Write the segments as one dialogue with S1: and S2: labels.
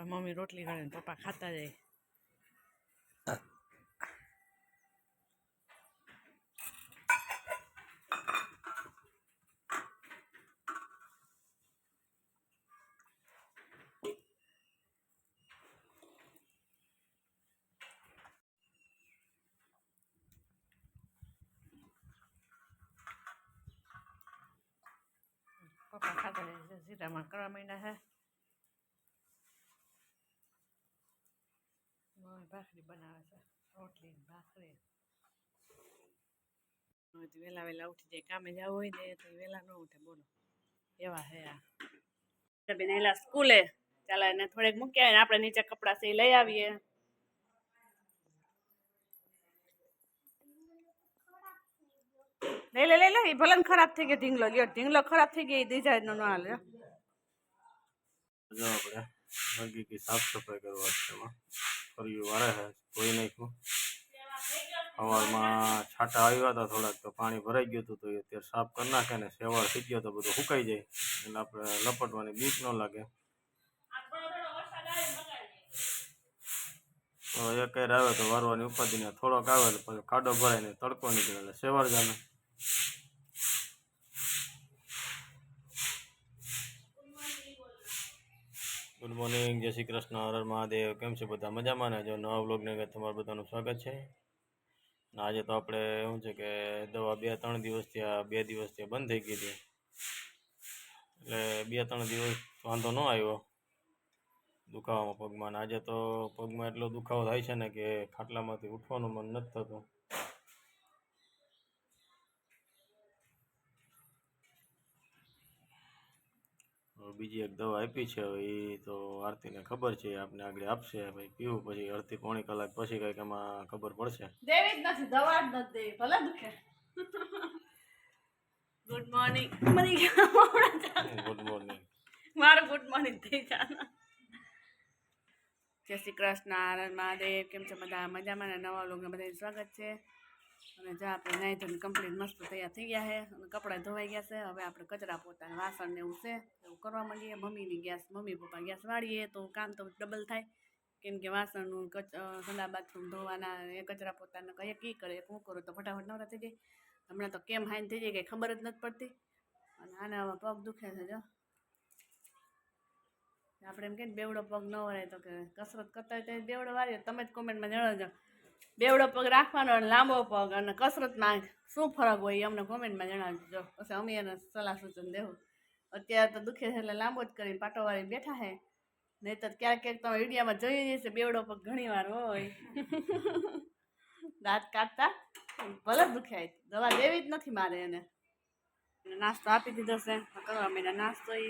S1: પપ્પા મમ્મી રોટલી કરે ને પપ્પા ખાતા જાય. પપ્પા ખાતા જાય. સીધામાં કરવા માંડ્યા છે. મમ્મી ભાખરી બનાવે છે. રોટલી ભાખરી. વેલા વેલા ઉઠી જાય. કામે જવું હોય ને તો વેલા ન ઉઠે. બોલો એવા હે આ બેન એલા સ્કૂલે. ચાલો એને થોડેક મૂકી આવીને આપણે નીચે કપડાં છે લઈ આવીએ. લઈ લે એ ભલે ખરાબ થઈ ગયો ઢીંગલો. લ્યો ઢીંગલો ખરાબ થઈ ગયો એ દીજા નો ના હાલે.
S2: જો આપણે બગીચી સાફ સફાઈ કરવા છે. ફરી વાળે છે ધોઈ નાખ્યું. સવારમાં છાંટા આવ્યા હતા થોડાક તો પાણી ભરાઈ ગયું હતું તો એ અત્યારે સાફ કરી નાખે ને સેવાળ થઈ ગયો તો બધું સુકાઈ જાય એટલે આપણે લપટવાની બીક ન લાગે. તો એક આવે તો વારવાની ઉપાધિને થોડોક આવે એટલે પછી ખાડો ભરાય ને તડકો નીકળે એટલે સેવાળ જામે. ગુડ મોર્નિંગ, જય શ્રી કૃષ્ણ, હર હર મહાદેવ. કેમ છે બધા? મજામાં ને? જો નવા બ્લોગને તમારું બધાનું સ્વાગત છે. આજે તો આપણે શું છે કે દવા 2-3 દિવસથી બંધ થઈ ગઈ હતી એટલે 2-3 દિવસ વાંધો ન આવ્યો દુખાવામાં પગમાં. આજે તો પગમાં એટલો દુખાવો થાય છે ને કે ખાટલામાંથી ઉઠવાનું મન નથી થતું. બીજી એક દવા આપી છે હવે એ તો આરતીને ખબર છે, આપને આગળ આપશે. ભાઈ પીવું પછી અડધી પોણી કલાક પછી કંઈક એમાં ખબર પડશે.
S1: દેવી જ નથી, દવા જ નથી દેવી, ભલે દુખે. Good morning.
S2: Good morning.
S1: મારું ગુડ મોર્નિંગ થઈ જાય. જય શ્રી કૃષ્ણ, હર મહાદેવ. કેમ છે બધા? મજામાં ને? નવા લોકોને બધાને સ્વાગત છે. અને જો આપણે નાહી ધોઈને કમ્પ્લીટ મસ્ત તૈયાર થઈ ગયા છે અને કપડાં ધોવાઈ ગયા છે. હવે આપણે કચરા પોતા વાસણ ને એવું છે એવું કરવા માંડીએ. મમ્મી પપ્પા ગેસ વાળીએ તો કામ તો ડબલ થાય કેમ કે વાસણનું સંડા બાથરૂમ ધોવાના એ કચરા પોતાના કઈ કી કરે હું કરું તો ફટાફટ નવરા થઈ જાય. હમણાં તો કેમ હાઈન થઈ જાય કંઈ ખબર જ નથી પડતી. અને આને હવે પગ દુખે છે. જો આપણે એમ કે બેવડો પગ ન વળે તો કે કસરત કરતા હોય તો બેવડો વાળીએ. તમે જ કોમેન્ટમાં જણાવજો બેવડો પગ રાખવાનો અને લાંબો પગ અને કસરતમાં શું ફરક હોય એ અમને કોમેન્ટમાં જણાવજો. પછી અમે એને સલાહ સૂચન દેવું. અત્યારે તો દુખે છે એટલે લાંબો જ કરીને પાટો વાળી બેઠા છે. નહીં તો ક્યારેક તમે વિડીયોમાં જોઈ જશે બેવડો પગ ઘણી વાર હોય દાંત કાઢતા ભલે દુખ્યા. દવા દેવી જ નથી મારે એને. નાસ્તો આપી દીધો છે કરવા માંડ્યા. નાસ્તો એ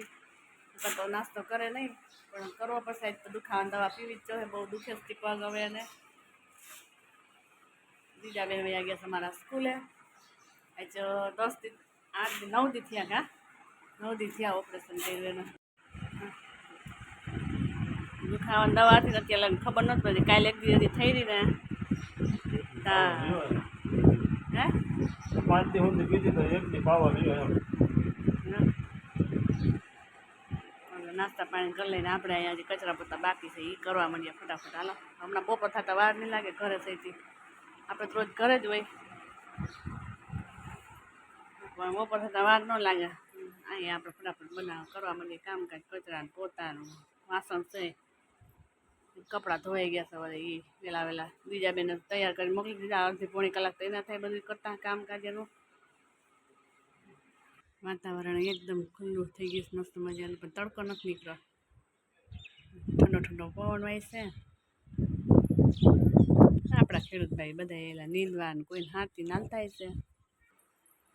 S1: તો નાસ્તો કરે નહીં પણ કરવો પડશે. તો દુખાવાની દવા પીવી જ જોઈએ. બહુ દુખે જ પગ હવે એને. બીજા બેન વયા ગયા છે અમારા સ્કૂલે. આજ 9 દી થયા. કા 9 દી થયા ઓપરેશન કર્યું એનું. દુખાવાની દવા હતી અત્યારે ખબર નથી પડતી. કાલે એક દિવસ થઈ રહી ને હે
S2: 5 દી સુધી પીધી તો 1 દી પાવા ગયો એમ.
S1: નાસ્તા પાણી કરી લઈને આપણે અહીંયા જે કચરા પોતા બાકી છે એ કરવા માંડીએ ફટાફટ. હાલો હમણાં બપોર થતા વાર નહીં લાગે. ઘરે થઈથી આપણે તો રોજ ઘરે જ હોય પણ બપોર થતા વાર ન લાગે. અહીંયા આપણે ફટાફટ કરવા માંડીએ કામકાજ. કચરા પોતાનું વાસણ છે, કપડાં ધોવાઈ ગયા છે. હવે એ વહેલા બીજા બેને તૈયાર કરી મોકલી દીધા. અડધી પોણી કલાક તો એના થાય બધું કરતા કામકાજ એનું. વાતાવરણ એકદમ ખુલ્લું થઈ ગયું મસ્ત મજાનું પણ તડકો નથી નીકળ્યો. ઠંડો ઠંડો પવન વાય છે. આપણા ખેડૂત ભાઈ બધા એલા નીંદવાનું કોઈને હાથી નાલતા છે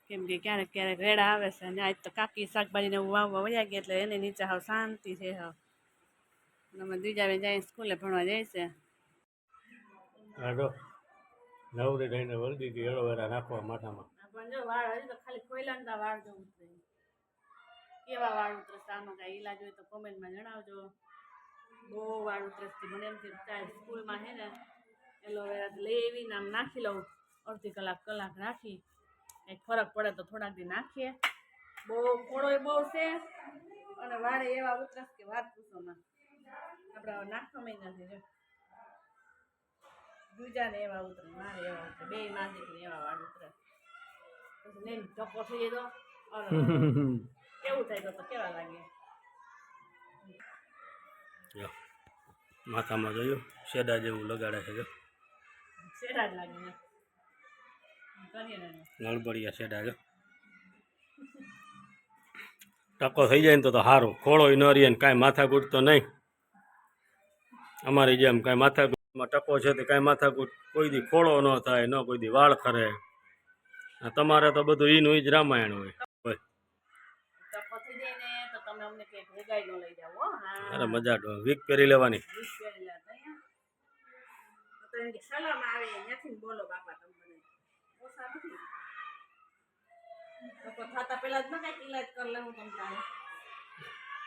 S1: કેમ કે ક્યારેક ક્યારેક રેડા આવે છે. અને આજ તો કાકી શાકભાજીને એવું વાવવા વયા ગયા એટલે એને નીચે હાવ શાંતિ છે. અમે બીજા બેન જાય સ્કૂલે ભણવા જાય છે.
S2: નવરી રહીને વળગી ગઈ એલોવેરા નાખવા માથામાં.
S1: પણ જો વાળ હજી તો ખાલી ખોઈલા વાળ જવું જ નહીં. કેવા વાળ ઉતરસ આનો કાંઈ ઈલાજ હોય તો કોમેન્ટમાં જણાવજો. બહુ વાળ ઉતરસથી મને એમ થાય સ્કૂલમાં છે ને એલોવેરા લઈ આવીને આમ નાખી લઉં. અડધી કલાક રાખી કંઈક ફરક પડે તો થોડાક દી નાખીએ. બહુ ફોડો બહુ છે અને વાળે એવા ઉતરસ કે વાત પૂછોમાં. આપણે હવે નાખવા નથી જો બીજાને એવા ઉતરે મારે એવા ઉતરે બે માં દીકરી એવા વાળ ઉતરે પછી નહીં ધક્કો થઈ જાય તો કેવું થાય તો કેવા લાગે
S2: માથામાં જોયું શેડા જેવું લગાડે છે જો
S1: શેડા જ લાગે ને કરીએ ને
S2: નળબડિયા શેડા જો ટકો થઈ જાય ને તો સારું ખોળો ન રહીએ ને કાંઈ માથાકૂટ તો નહીં અમારી જેમ કાંઈ માથાકૂટમાં ટકો છે તો કાંઈ માથાકૂટ કોઈ દી ખોળો ન થાય ન કોઈ દી વાળ ખરે તમારે તો બધું ઈનું ઈ જ રામાયણ હોય
S1: ધક્કો થઈ જાય ને તો તમે અમને કંઈક ભેગાઈ ન લઈ જાઓ હા
S2: અરે મજા વીક પહેરી લેવાની
S1: તો એમ કે સલામ આવે ત્યાંથી બોલો બાપા તમને ઓછા નથી તો થતા પેલા જ ન કાંઈક ઈલાજ કરી લઉં તમને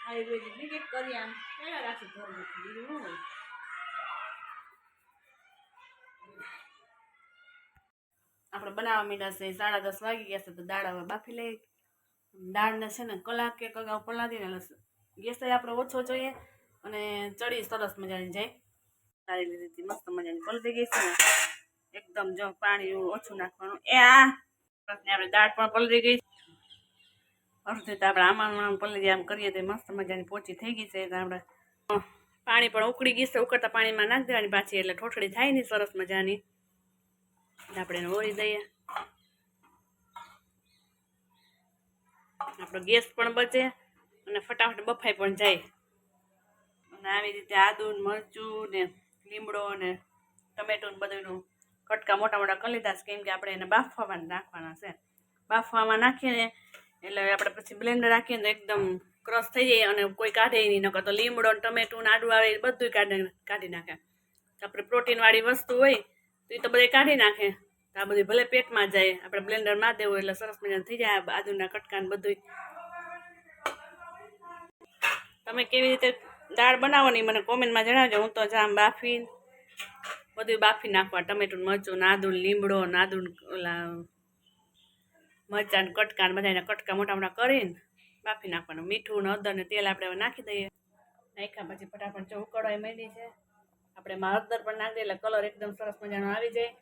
S1: આયુર્વેદિક બીજે કરી આમ કયા રાખી ઘરનું બીજું ન હોય આપણે બનાવવા માંડ્યા છે 10:30 વાગી ગયા છે તો દાળ હવે બાફી લઈ દાળને છે ને કલાક કે અગાઉ પલાળીને ગેસ આપણે ઓછો જોઈએ અને ચડી સરસ મજાની જાય સારી રીતે મસ્ત મજાની પલળી ગઈ છે ને એકદમ જો પાણી ઓછું નાખવાનું આપણે દાળ પણ પલળી ગઈ અડધી તો આપણે આમાં પલળી આમ કરીએ તો મસ્ત મજાની પોચી થઈ ગઈ છે આપણે પાણી પણ ઉકળી ગઈ છે ઉકળતા પાણીમાં નાખી દેવાની પાછી એટલે ઠોઠડી થાય નહીં સરસ મજાની આપણે એને ઓળી દઈએ આપણો ગેસ પણ બચે અને ફટાફટ બફાઈ પણ જાય અને આવી રીતે આદુ મરચું ને લીમડો ને ટમેટું બધુંનું કટકા મોટા મોટા કરી લીધા છે કેમ કે આપણે એને બાફવામાં નાખવાના છે બાફવામાં નાખીને એટલે આપણે પછી બ્લેન્ડર રાખીએ તો એકદમ ક્રશ થઈ જાય અને કોઈ કાઢે નહીં નકર તો લીમડો ને ટમેટું ને આદુ આવે એ બધું કાઢી નાખે આપણે પ્રોટીનવાળી વસ્તુ હોય તો એ તો બધે કાઢી નાખે તો આ બધી ભલે પેટમાં જાય આપણે બ્લેન્ડરમાં દેવું એટલે સરસ મજાનું થઈ જાય આદુના કટકા ને બધું તમે કેવી રીતે દાળ બનાવવાની મને કોમેન્ટમાં જણાવજો હું તો જામ બાફી બધું બાફી નાખવા ટમેટું મરચું નાદુ લીમડો નાદુ ઓલા મરચાં કટકા ને બધા કટકા મોટા મોટા કરીને બાફી નાખવાનું મીઠું ને હળદર ને તેલ આપણે નાખી દઈએ નાખ્યા પછી ફટાફટ જો ઉકળવા માંડી છે આપણે એમાં હળદર પણ નાખી દઈએ એટલે કલર એકદમ સરસ મજાનો આવી જાય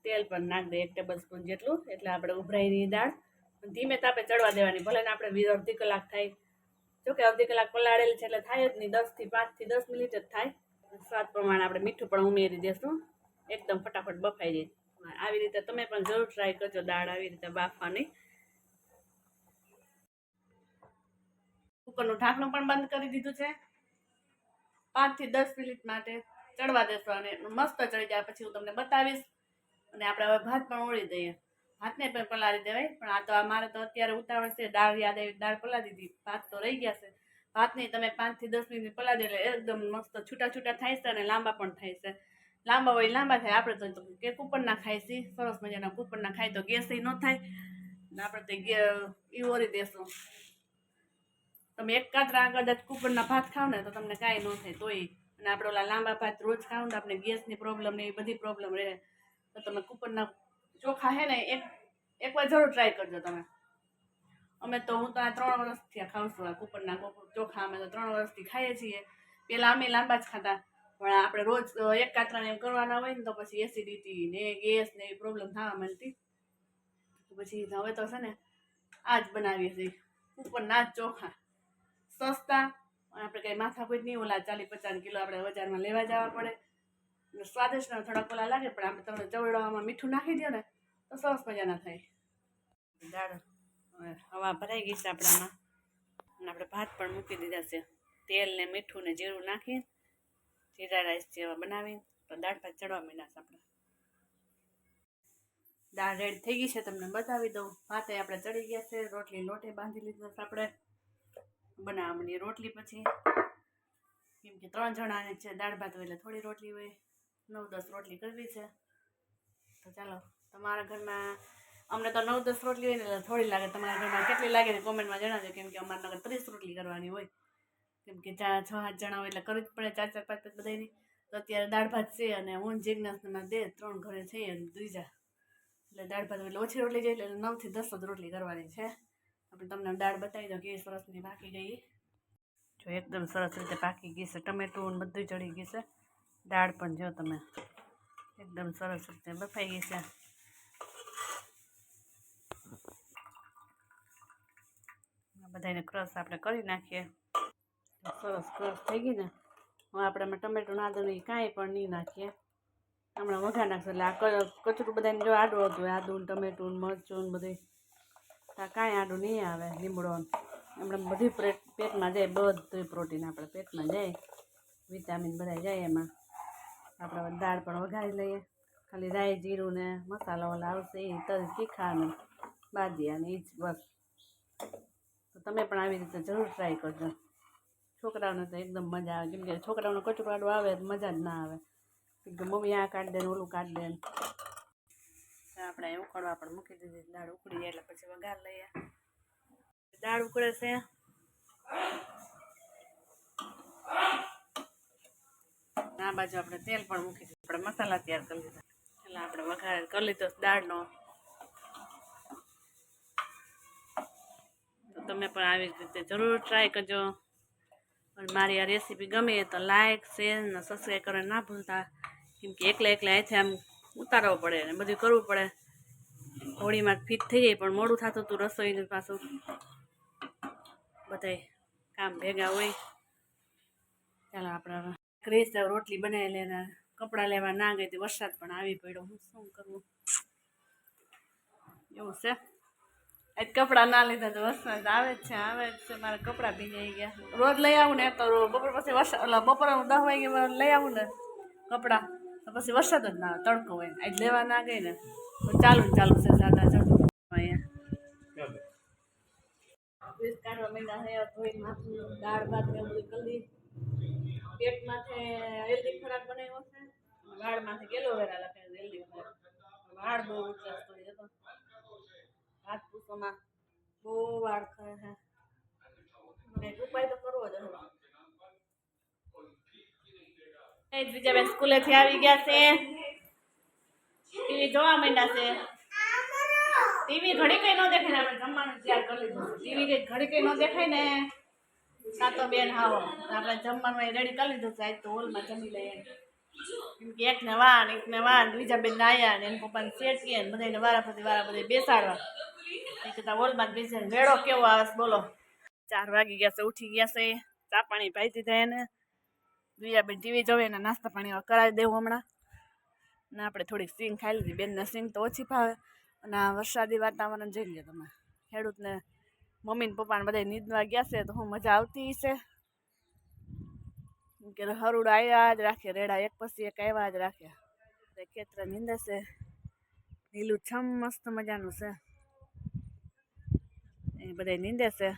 S1: તેલ પણ નાખી દઈએ 1 ટેબલ સ્પૂન જેટલું એટલે આપણે ઉભરાઈની દાળ ધીમે તાપે ચડવા દેવાની ભલે ને આપણે અડધી કલાક થાય જોકે અડધી કલાક પલાળેલી છે એટલે થાય જ નહીં 5 થી 10 મિનિટ જ થાય સ્વાદ પ્રમાણે આપણે મીઠું પણ ઉમેરી દેશું એકદમ ફટાફટ બફાઈ જાય આવી રીતે તમે પણ જરૂર ટ્રાય કરજો દાળ આવી રીતે બાફવાની કુકરનું ઢાંકણું પણ બંધ કરી દીધું છે 5 થી 10 મિનિટ માટે ચડવા દેશો અને મસ્ત ચડી જાય પછી હું તમને બતાવીશ અને આપણે હવે ભાત પણ ઓળી દઈએ ભાતને પણ પલાળી દેવાય પણ આ તો અમારે તો અત્યારે ઉતાવળ છે દાળ યાદ આવી દાળ પલાળી દીધી ભાત તો રહી ગયા છે ભાતને તમે 5 થી 10 મિનિટ પલાળી દે એટલે એકદમ મસ્ત છૂટા છૂટા થાય છે અને લાંબા પણ થાય છે લાંબા હોય લાંબા થાય આપણે તો કે કુકરના ખાઈ છીએ સરસ મજાના કુકરના ખાય તો ગેસ ન થાય ને આપણે તો એ ઓરી દેશું તમે એક કાતરા કદાચ કુકરના ભાત ખાવ ને તો તમને કાંઈ ન થાય તોય અને આપણે ઓલા લાંબા ભાત રોજ ખાવ ને આપણે ગેસની પ્રોબ્લેમ ને એ બધી પ્રોબ્લેમ રહે તો તમે કુકરના ચોખા હે ને એકવાર જરૂર ટ્રાય કરજો તમે અમે તો હું તો આ 3 વર્ષથી ખાઉં છું આ કુકરના ચોખા અમે તો 3 વર્ષથી ખાઈએ છીએ પહેલાં અમે લાંબા જ ખાતા પણ આપણે રોજ એક કાતરાને એમ કરવાના હોય ને તો પછી એસિડિટી ને ગેસ ને એ પ્રોબ્લેમ થવા માંડતી પછી હવે તો છે ને આ જ બનાવીએ છીએ કુકરના જ ચોખા સસ્તા આપણે કંઈ માથાકૂટ નહીં ઓલા 40-50 કિલો આપણે બજારમાં લેવા જવા પડે સ્વાદિષ્ટ થોડાક ઓલા લાગે પણ આપણે તમને ચવડાવવામાં મીઠું નાખી દો ને તો સરસ મજાના થાય દાળ હવા ભરાઈ ગઈ છે આપણામાં અને આપણે ભાત પણ મૂકી દીધા છે તેલ ને મીઠું ને જીરું નાખી જીરા રાઈસ જેવા બનાવી તો દાળ ભાત ચડવા માંડ્યા છે આપણે દાળ રેડી થઈ ગઈ છે તમને બતાવી દઉં ભાતે આપણે ચડી ગયા છે રોટલી લોટે બાંધી લીધો છે આપણે બનાવવા માંડીએ રોટલી પછી કેમ કે 3 જણાને છે દાળ ભાત હોય એટલે થોડી રોટલી હોય 9-10 રોટલી કરવી છે તો ચાલો તમારા ઘરમાં અમને તો 9-10 રોટલી હોય ને એટલે થોડી લાગે તમારા ઘરમાં કેટલી લાગે ને કોમેન્ટમાં જણાવજો કેમ કે અમારે નગર 30 રોટલી કરવાની હોય કેમ કે 6-7 જણા હોય એટલે કરવી જ પડે 4-4-5 બધાની તો અત્યારે દાળ ભાત છે અને હું જિજ્ઞાસમાં 3 ઘરે છે અને ત્રીજા એટલે દાળ ભાત એટલે ઓછી રોટલી જાય એટલે 9 થી 10 જ રોટલી કરવાની છે આપણે તમને દાળ બતાવી દો કેવી સરસની બાકી ગઈ જો એકદમ સરસ રીતે પાકી ગઈ છે, ટમેટું ને બધું ચડી ગયું છે, દાળ પણ જો તમે એકદમ સરસ રીતે બફાઈ ગઈ છે. બધાને ક્રશ આપણે કરી નાખીએ. સરસ ક્રશ થઈ ગઈ ને હવે આપણે એમાં ટમેટું આદું નહીં કાંઈ પણ નહીં નાખીએ, હમણાં વઘાર નાખશું. એટલે આ કચરું બધાને જો આડું હતું, આદું ટમેટું મરચું બધું, આ કાંઈ આડું નહીં આવે, લીમડો એમણે બધી પેટમાં જાય, બધું પ્રોટીન આપણે પેટમાં જાય, વિટામિન બધા જાય એમાં. આપણે દાળ પણ વઘારી લઈએ, ખાલી રાઈ જીરું ને મસાલા ઓલા આવશે એ તરી તીખા ને બાદિયા ને એ જ બસ. તો તમે પણ આવી રીતે જરૂર ટ્રાય કરજો. છોકરાઓને તો એકદમ મજા આવે, કેમ કે છોકરાઓને કચરું આડું આવે તો મજા જ ના આવે, કેમ કે મમ્મી આ કાઢી દે ને ઓલું કાઢી દે ને. આપણે ઉકળવા પણ મૂકી દીધી, દાળ ઉકળી જાય એટલે પછી વઘાર લઈએ. દાળ ઉકળે છે, આ બાજુ આપણે તેલ પણ મૂકી દીધું, આપણે મસાલા તૈયાર કરી લીધા, એટલે આપણે વઘાર કરી લીધો દાળનો. તો તમે પણ આવી રીતે જરૂર ટ્રાય કરજો. અને મારી આ રેસીપી ગમે તો લાઇક શેર અને સબસ્ક્રાઈબ કરવાનું ના ભૂલતા, કેમ કે એકલા અહીંથી આમ ઉતારવો પડે ને બધું કરવું પડે. હોળીમાં ફિટ થઈ જાય પણ મોડું થતું હતું રસોઈનું, પાછું બધાય કામ ભેગા હોય. ચાલો આપણે ક્રેસ રોટલી બનાવી લેને, કપડાં લેવા ના ગઈ તો વરસાદ પણ આવી પડ્યો, હું શું કરવું એવું છે. આજ કપડાં ના લીધા તો વરસાદ આવે જ છે, મારા કપડાં ભીંજાઈ ગયા. રોજ લઈ આવું ને તો બપોર પછી વરસાદ, એટલે બપોરે 10 વાગે લઈ આવું ને કપડાં તો પછી વરસાદ જ ના આવે, તડકો હોય. આજ લેવા ના ગઈ ને તો ચાલુ છે સાદા ચડું અહીંયા કાઢવા માંડ્યા છે, ધોઈ માથું દાળ ભાત ને બધું કરી. પેટમાંથી હેલ્ધી ખોરાક બનાવ્યો છે, વાળમાંથી એલોવેરા લખે હેલ્ધી ખોરાક. વાળ બહુ ઉચાસ કરી જતો, હાથ પૂછોમાં બહુ વાળ ખરે છે, કંઈક ઉપાય તો કરવો જ હવે. બીજા બેન સ્કૂલેથી આવી ગયા છે, ટીવી જોવા માંડ્યા છે. ટીવી ઘડી કઈ ન દેખાય ને આપણે જમવાનું તૈયાર કરી લીધું. ટીવી કઈ ઘડી કઈ ન દેખાય ને સાતો બેન હાવો આપણે જમવાનું રેડી કરી લીધું છે. આજ તો હોલમાં જમી લઈએ, કેમ કે એકને વાન બીજા બેન આયા ને એના પપ્પાને શેઠીએ ને બધાને વારા બેસાડવા, એ કરતા હોલમાં જ બેસે. વેળો કેવો આવે બોલો, 4 વાગી ગયા છે, ઉઠી ગયા છે, ચા પાણી પાઈ દીધા એને. બીજા બેન ટીવી જોવે ને નાસ્તા પાણી કરાવી દેવું હમણાં. ને આપણે થોડીક સિંગ ખાઈ લીધી, બેનને સિંગ તો ઓછી ભાવે. અને આ વરસાદી વાતાવરણ જોઈ લે તમે, ખેડૂતને મમ્મી ને પપ્પાને બધા નીંદવા ગયા છે તો હું મજા આવતી છે, કે હરુડ આવ્યા જ રાખે, રેડા એક પછી એક આવ્યા જ રાખે. ખેતર નીંદે છે, લીલું છમ મસ્ત મજાનું છે, એ બધા નીંદે છે.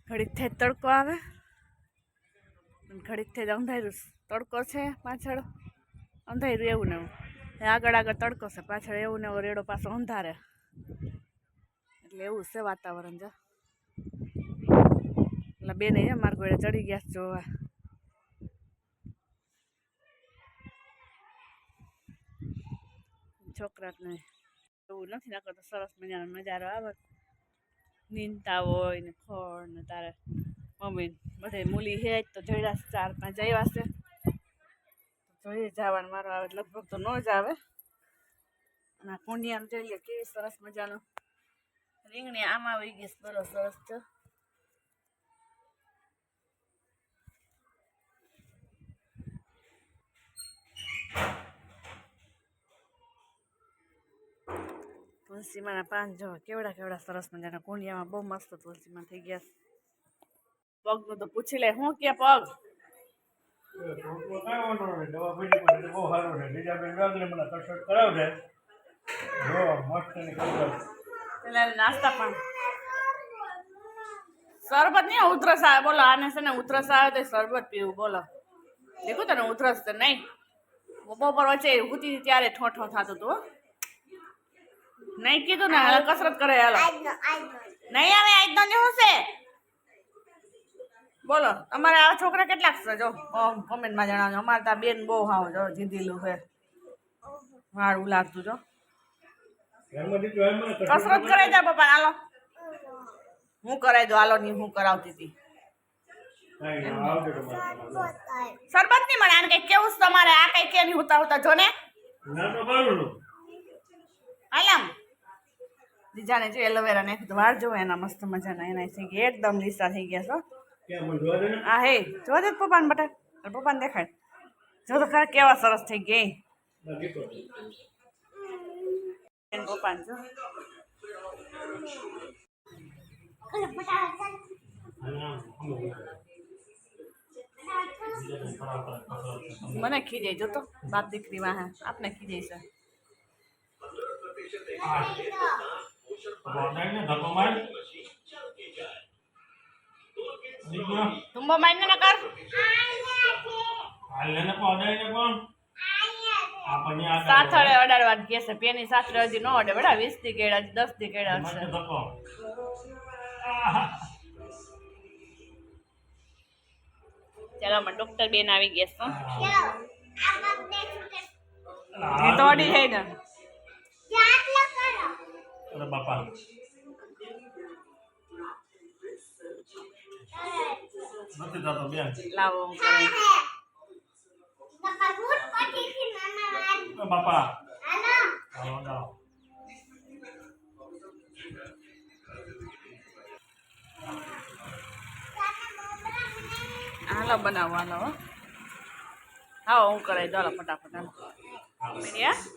S1: ઘડીક થઈ તડકો આવે, ઘડીક થઈ અંધાર્યું, તડકો છે પાછળ અંધાર્યું એવું ને એવું, આગળ તડકો છે, પાછળ એવું ને એવો રેડો પાછો અંધારે, એટલે એવું છે વાતાવરણ. જો એટલે બેન મારા ઘોડે ચડી ગયા જોવા. છોકરાને એવું નથી નાખતો, સરસ મજાનો નજારો આવે, નીંદતા હોય ને ખડ ને તારે મમ્મી બધા મૂલી હે તો જોયા 4-5 આવ્યા છે, જોઈએ જવાનું મારો આવે લગભગ તો ન જ આવે. અને કુંડિયામાં જોઈ લે કેવી સરસ મજાનું રીંગણી આમાં આવી ગઈ સરસ છે. તુલસીમાંના પાન જો કેવડા સરસ મજાના કુંડિયામાં બહુ મસ્ત તુલસીમાં થઈ ગયા. પગનું તો પૂછી લે, શું કે પગ નાસ્તા પણ શરબત નહીં, ઉધરસ આવે બોલો. આને છે ને ઉધરસ આવે તો શરબત પીવું બોલો. દેખું તને ઉધરસ તો નહીં, બપોર વચ્ચે ઉતી ત્યારે ઠોઠો થતું હતું. નહીં કીધું ને કસરત કરે હાલો, નહીં આવે આજ નો શું છે બોલો. અમારે આ છોકરા કેટલાક છે જો કોમેન્ટમાં જણાવજો. અમારે ત્યાં બેન બહુ હાવ જો જીધેલું છે, વાળું લાગતું જો. કસરત કરાઈ જા પપ્પા હાલો હું કરાઈ દો હાલો ની હું કરાવતી હતી શરબત નહીં મળે આને કઈ કેવું છે તમારે આ કઈ કેમ હોતા હોતા જો ને આયામ દીજાને જો એલોવેરા નાખી તો વાર જો એના મસ્ત મજાના એના થઈ ગયા એકદમ લીસા થઈ ગયા છો હા હે જો દે પપ્પાને બટા પપ્પાને દેખાય જો તો ખરા કેવા સરસ થઈ ગયા પપ્પાને જો મને ખીજાય જો તો બાપ દીકરી વાહ આપને ખીજાય છે તુંબો માઈને ના કર સાથળે અડાડવા કે છે પેની સાથે હજી નો અડે બડા 20 થી કેડા 10 થી કેડા છે ચાલો માં ડોક્ટર બેન આવી ગયા છે એ તો અડી જાય ને
S2: અરે બાપા નથી થતો બેન
S1: લાવો હું કરે
S2: બાપા હાલો
S1: હાલો બનાવો હાલો હા હું કરાવી દો ફટાફટ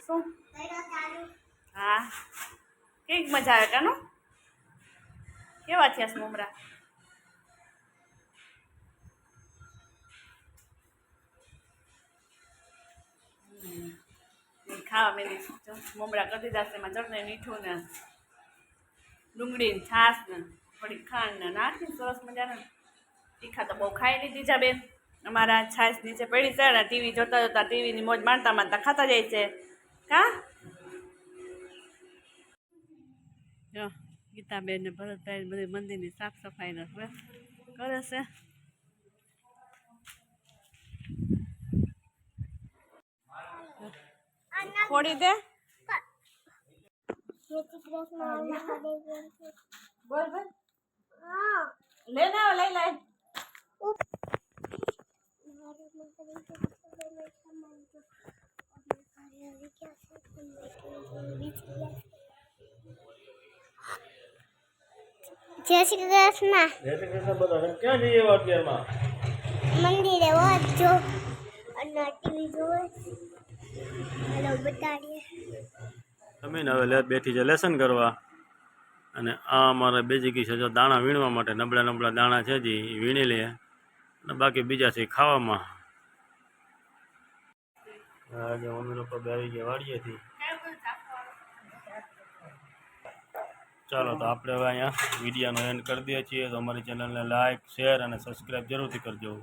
S1: શું હા કેવી મજા આવે કાનો કેવા થયા મમરા ખાવા મેલી મમરા કરી દીધા છે એમાં ચટણી મીઠું ને ડુંગળી ને છાશ ને થોડી ખાંડ ને નાખી સરસ મજાના તીખા તો બહુ ખાઈ લીધી છે બેન અમારા છાશ નીચે પડી છે ને ટીવી જોતા જોતા ટીવીની મોજ મારતા મારતા ખાતા જાય છે કા જો ગીતાબેન ને ભરતભાઈ બધી મંદિરની સાફ સફાઈ ને કરે છે ખોડી દે બોલ બોલ લે ના લઈ લે
S3: જય શ્રી કૃષ્ણ
S2: બધા ક્યાં જઈએ અત્યારમાં
S3: મંદિરે વાંચો અને ટીવી જોવે હાલો બતાડીએ
S2: તમે ને હવે બેઠી છે લેસન કરવા અને આ અમારે બે જગ્યા છે જો દાણા વીણવા માટે નબળા નબળા દાણા છે જે વીણી લે અને બાકી બીજા છે ખાવામાં આજે મમ્મી લોકો બે આવી ગયા વાડીએથી ચાલો તો આપણે હવે અહીંયા વિડીયોનો એન્ડ કરી દઈએ છીએ તો અમારી ચેનલને લાઇક શેર અને સબસ્ક્રાઈબ જરૂરથી કરજો